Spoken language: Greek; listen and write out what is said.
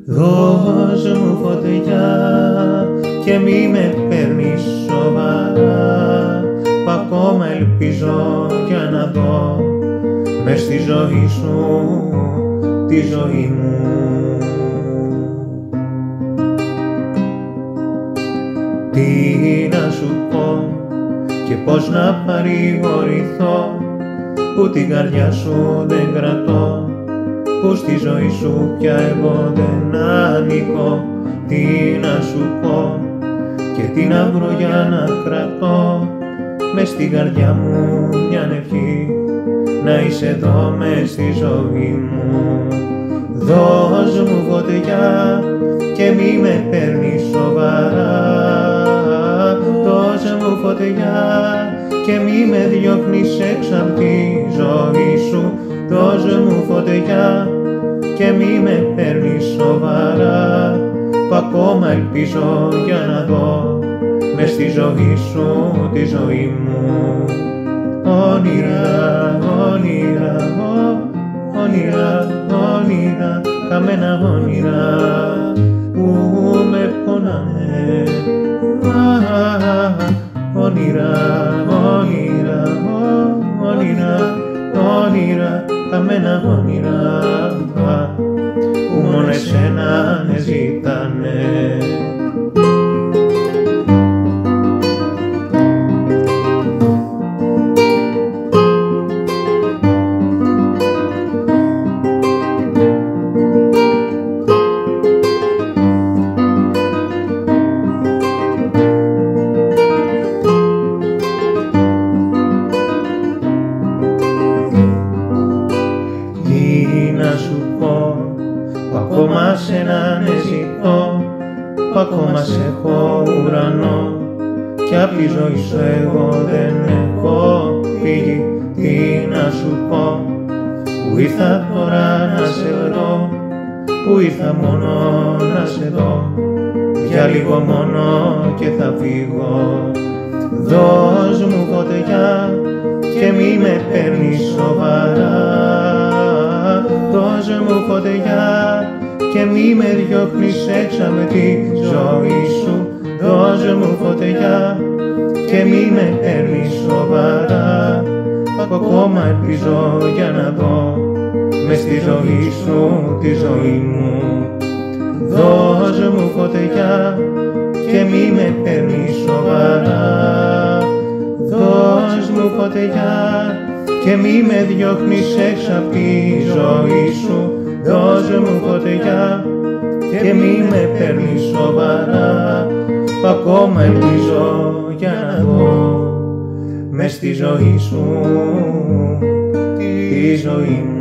Δώσ' μου φωτιά και μη με παίρνεις σοβαρά, που ακόμα ελπίζω για να δω μες στη ζωή σου τη ζωή μου. Τι να σου πω και πώς να παρηγορηθώ, που την καρδιά σου δεν κρατώ, που στη ζωή σου πια εγώ δεν ανήκω. Τι να σου πω και τι να βρω για να κρατώ, μες στην καρδιά μου μια ευχή, να είσαι εδώ μες στη ζωή μου. Δώσ' μου φωτιά και μη με παίρνεις σοβαρά, δώσ' μου φωτιά και μη με διώχνεις έξω απ' τη ζωή σου. Δώσ' μου φωτιά και μη με παίρνεις σοβαρά, που ακόμα ελπίζω για να δω μες στη ζωή σου τη ζωή μου. Όνειρα, όνειρα, όνειρα, όνειρα, καμένα όνειρα που με πονάνε. Όνειρα, όνειρα, όνειρα, όνειρα, καμένα όνειρα που μόνο εσένα με ζητάνε. Να σου πω που ακόμα σένα ναι ζητώ, που ακόμα σε έχω ουρανό, κι απ' τη ζωή σου εγώ δεν έχω φύγει. Τι να σου πω που ήρθα τώρα να σε βρω, που ήρθα μόνο να σε δω, για λίγο μόνο και θα φύγω. Δώσ' μου φωτιά και μη με παίρνεις σοβαρά, δώσ' μου φωτιά και μη με διώχνεις έξω με τη ζωή σου. Δώσ' μου φωτιά και μη με παίρνεις σοβαρά, που ακόμα ελπίζω για να δω μες στη ζωή σου τη ζωή μου. Δώσ' μου φωτιά και μη με παίρνεις σοβαρά, δώσ' μου φωτιά και μη με διώχνεις έξω απ' τη ζωή σου. Δώσ' μου φωτιά και μη με παίρνεις σοβαρά, που ακόμα ελπίζω για να δω μες στη ζωή σου τη ζωή μου.